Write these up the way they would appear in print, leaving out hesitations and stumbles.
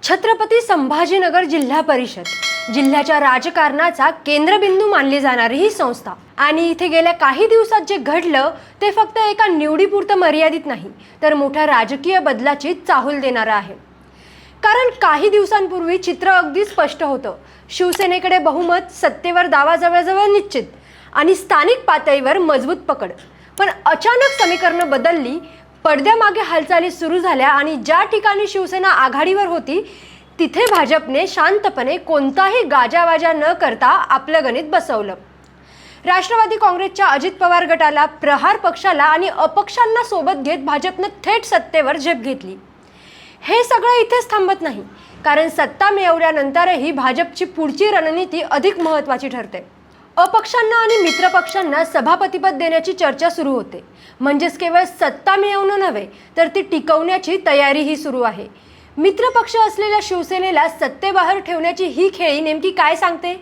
छत्रपती संभाजीनगर जिल्हा परिषद जिल्ह्याच्या राजकारणाचा केंद्रबिंदू मानली जाणारी ही संस्था आणि इथे गेल्या काही दिवसात जे घडलं ते फक्त एका निवडीपुरतं मर्यादित नाही तर मोठ्या राजकीय बदलाची चाहूल देणारं आहे। कारण काही दिवसांपूर्वी चित्र अगदी स्पष्ट होतं। शिवसेनेकडे बहुमत, सत्तेवर दावा जवळजवळ निश्चित आणि स्थानिक पातळीवर मजबूत पकड। पण अचानक समीकरणं बदलली, पडद्यामागे हालचाली सुरू झाल्या आणि ज्या ठिकाणी शिवसेना आघाडीवर होती तिथे भाजपने शांतपणे कोणताही गाजावाजा न करता आपलं गणित बसवलं। राष्ट्रवादी काँग्रेसच्या अजित पवार गटाला, प्रहार पक्षाला आणि अपक्षांना सोबत घेत भाजपने थेट सत्तेवर झेप घेतली। हे सगळं इथेच थांबत नाही, कारण सत्ता मिळवल्यानंतरही भाजपची पुढची रणनीती अधिक महत्त्वाची ठरते। अपक्षांना आणि मित्रपक्षांना सभापतिपद देण्याची चर्चा सुरू होते। म्हणजेच केवळ सत्ता मिळवणं नव्हे तर ती टिकवण्याची तयारीही सुरू आहे। मित्रपक्ष असलेल्या शिवसेनेला सत्तेबाहेर ठेवण्याची ही खेळी नेमकी काय सांगते?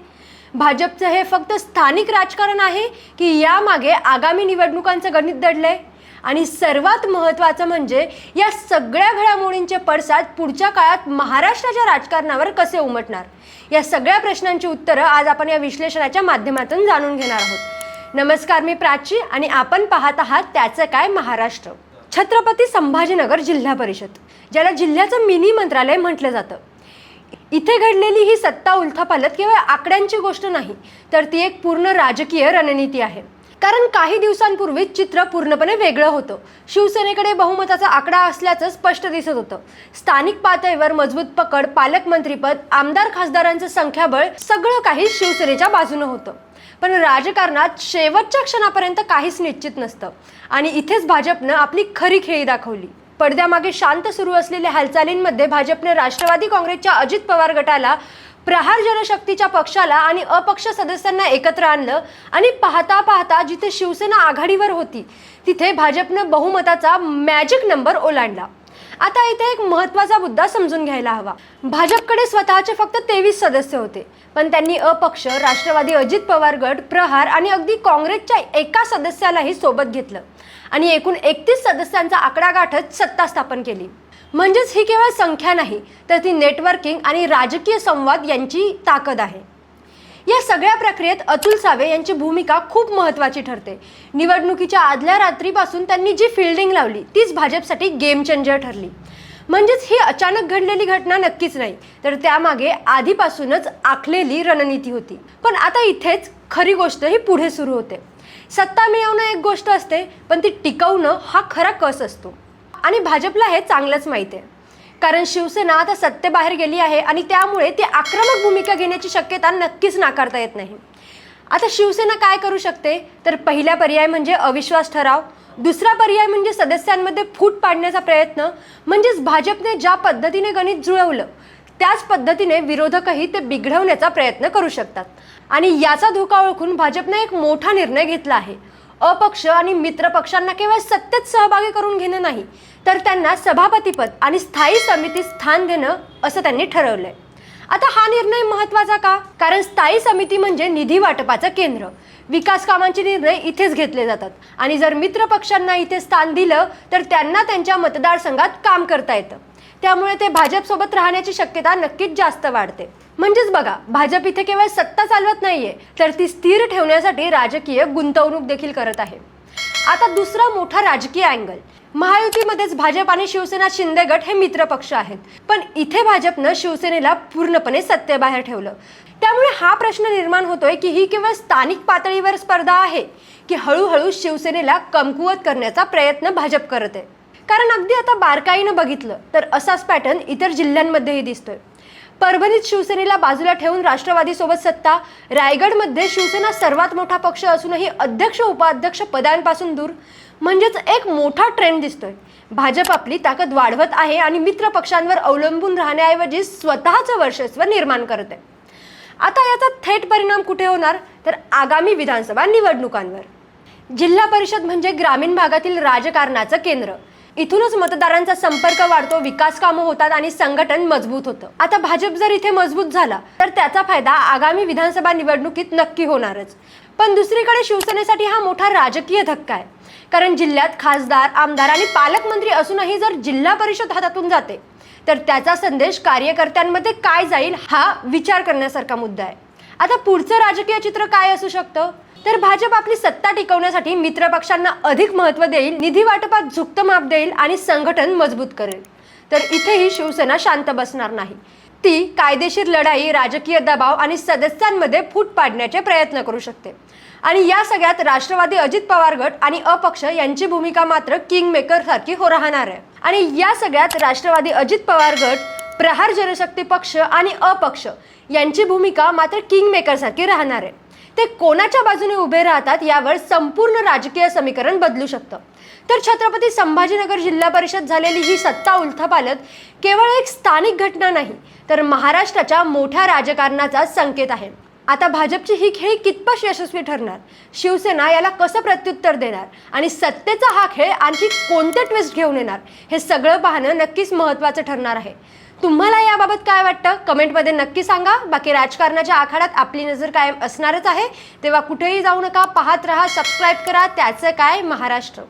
भाजपचं हे फक्त स्थानिक राजकारण आहे की यामागे आगामी निवडणुकांचं गणित दडलंय? आणि सर्वात महत्त्वाचं म्हणजे या सगळ्या घडामोडींचे पडसाद पुढच्या काळात महाराष्ट्राच्या राजकारणावर कसे उमटणार? या सगळ्या प्रश्नांची उत्तरं आज आपण या विश्लेषणाच्या माध्यमातून जाणून घेणार आहोत। नमस्कार, मी प्राची आणि आपण पाहत आहात त्याचं काय महाराष्ट्र। छत्रपती संभाजीनगर जिल्हा परिषद, ज्याला जिल्ह्याचं मिनी मंत्रालय म्हटलं जातं, इथे घडलेली ही सत्ता उलथापालथ केवळ आकड्यांची गोष्ट नाही तर ती एक पूर्ण राजकीय रणनीती आहे। कारण काही दिवसांपूर्वी चित्र पूर्णपणे वेगळं होतं। शिवसेनेकडे बहुमताचा आकडा असल्याचं स्पष्ट दिसत होतं। स्थानिक पातळीवर मजबूत पकड, पालकमंत्रीपद, आमदार खासदारांचं संख्याबळ सगळं काही शिवसेनेच्या बाजूनं होतं। पण राजकारणात शेवटच्या क्षणापर्यंत काहीच निश्चित नसतं आणि इथेच भाजपनं आपली खरी खेळी दाखवली। पडद्यामागे शांत सुरू असलेल्या हालचालींमध्ये भाजपने राष्ट्रवादी काँग्रेसच्या अजित पवार गटाला, प्रहार जनशक्तीच्या पक्षाला आणि अपक्ष सदस्यांना एकत्र आणलं आणि पाहता पाहता जिथे शिवसेना आघाडीवर होती तिथे भाजपनं बहुमताचा मॅजिक नंबर ओलांडला। आता इथे एक महत्त्वाचा मुद्दा समजून घ्यायला हवा। भाजपकडे स्वतःचे फक्त 23 सदस्य होते, पण त्यांनी अपक्ष, राष्ट्रवादी, अजित पवार गट, प्रहार आणि अगदी काँग्रेसच्या एका सदस्यालाही सोबत घेतलं आणि एकूण 31 सदस्यांचा आकडा गाठत सत्ता स्थापन केली। म्हणजेच ही केवळ संख्या नाही तर ती नेटवर्किंग आणि राजकीय संवाद यांची ताकद आहे। या सगळ्या प्रक्रियेत अतुल सावे यांची भूमिका खूप महत्त्वाची ठरते। निवडणुकीच्या आदल्या रात्रीपासून त्यांनी जी फिल्डिंग लावली तीच भाजपसाठी गेम चेंजर ठरली। म्हणजेच ही अचानक घडलेली घटना नक्कीच नाही तर त्यामागे आधीपासूनच आखलेली रणनीती होती। पण आता इथेच खरी गोष्ट ही पुढे सुरू होते। सत्ता मिळवणं एक गोष्ट असते, पण ती टिकवणं हा खरा कस असतो आणि भाजपला हे चांगलंच माहिती आहे। कारण शिवसेना आता सत्तेबाहेर गेली आहे आणि त्यामुळे ती आक्रमक भूमिका घेण्याची शक्यता नक्कीच नाकारता येत नाही। आता शिवसेना काय करू शकते तर पहिला पर्याय म्हणजे अविश्वास ठराव, दुसरा पर्याय म्हणजे सदस्यांमध्ये फूट पाडण्याचा प्रयत्न। म्हणजेच भाजपने ज्या पद्धतीने गणित जुळवलं त्याच पद्धतीने विरोधकही ते बिघडवण्याचा प्रयत्न करू शकतात आणि याचा धोका ओळखून भाजपने एक मोठा निर्णय घेतला आहे। अपक्ष आणि मित्र पक्षांना केवळ सत्तेत सहभागी करून घेणं नाही तर त्यांना सभापतिपद आणि स्थायी समितीत स्थान देणं असं त्यांनी ठरवलंय। आता हा निर्णय महत्त्वाचा का? कारण स्थायी समिती म्हणजे निधी वाटपाचं केंद्र, विकास कामांचे निर्णय इथेच घेतले जातात आणि जर मित्र पक्षांना इथे स्थान दिलं तर त्यांना त्यांच्या मतदारसंघात काम करता येतं। त्यामुळे ते भाजपसोबत राहण्याची शक्यता नक्कीच जास्त वाढते। म्हणजेच बघा, भाजप इथे केवळ सत्ता चालवत नाहीये तर ती स्थिर ठेवण्यासाठी राजकीय गुंतवणूक देखील करत आहे। आता दुसरा मोठा राजकीय अँगल, महायुतीमध्येच भाजप आणि शिवसेना शिंदे गट हे मित्र पक्ष आहेत, पण इथे भाजपनं शिवसेनेला पूर्णपणे सत्तेबाहेर ठेवलं। त्यामुळे हा प्रश्न निर्माण होतोय की ही केवळ स्थानिक पातळीवर स्पर्धा आहे की हळूहळू शिवसेनेला कमकुवत करण्याचा प्रयत्न भाजप करत आहे। कारण अगदी आता बारकाईनं बघितलं तर असाच पॅटर्न इतर जिल्ह्यांमध्येही दिसतोय। परभणीत शिवसेनेला बाजूला ठेवून राष्ट्रवादीसोबत सत्ता, रायगडमध्ये शिवसेना सर्वात मोठा पक्ष असूनही अध्यक्ष उपाध्यक्ष पदांपासून दूर। म्हणजेच एक मोठा ट्रेंड दिसतोय। भाजप आपली ताकद वाढवत आहे आणि मित्र पक्षांवर अवलंबून राहण्याऐवजी स्वतःचं वर्चस्व निर्माण करत आहे। आता याचा थेट परिणाम कुठे होणार तर आगामी विधानसभा निवडणुकांवर। जिल्हा परिषद म्हणजे ग्रामीण भागातील राजकारणाचं केंद्र। इथूनच मतदारांचा संपर्क वाढतो, विकास कामं होतात आणि संघटन मजबूत होतं। आता भाजप जर इथे मजबूत झाला तर त्याचा फायदा आगामी विधानसभा निवडणुकीत नक्की होणारच। पण दुसरीकडे शिवसेनेसाठी हा मोठा राजकीय धक्का आहे। कारण जिल्ह्यात खासदार, आमदार आणि पालकमंत्री असूनही जर जिल्हा परिषद हातातून जाते तर त्याचा संदेश कार्यकर्त्यांमध्ये काय जाईल हा विचार करण्यासारखा मुद्दा आहे. आता पुढचं राजकीय चित्र काय असू शकतं, तर भाजप आपली सत्ता टिकवण्यासाठी मित्रपक्षांना अधिक महत्त्व देईल, निधी वाटपात झुकतं माप देईल आणि संघटन मजबूत करेल. तर इथेही शिवसेना शांत बसणार नाही. ती कायदेशीर लढाई, राजकीय दबाव आणि सदस्यांमध्ये फूट पाडण्याचे प्रयत्न करू शकते. आणि या सगळ्यात राष्ट्रवादी अजित पवार गट आणि अपक्ष यांची भूमिका मात्र किंग मेकर सारखी राहणार आहे. आणि या सगळ्यात राष्ट्रवादी अजित पवार गट, प्रहार जनशक्ती पक्ष आणि अपक्ष यांची भूमिका मात्र किंग मेकर सारखी राहणार आहे. ते कोणाच्या बाजूने उभे राहतात यावर संपूर्ण राजकीय समीकरण बदलू शकतं. तर छत्रपती संभाजीनगर जिल्हा परिषद झालेली ही सत्ता उलथापालथ केवळ एक स्थानिक घटना नाही, तर महाराष्ट्राच्या मोठ्या राजकारणाचा संकेत आहे. आता भाजपची ही खेळी कितपत यशस्वी ठरणार, शिवसेना याला कसं प्रत्युत्तर देणार आणि सत्तेचा हा खेळ आणखी कोणते ट्विस्ट घेऊन येणार, हे सगळं पाहणं नक्कीच महत्त्वाचं ठरणार आहे. तुम्हाला याबाबत काय वाटतं कमेंटमध्ये नक्की सांगा. बाकी राजकारणाच्या आखाड्यात आपली नजर कायम असणारच आहे, तेव्हा कुठेही जाऊ नका, पाहत रहा, सबस्क्राईब करा. त्याचं काय महाराष्ट्र.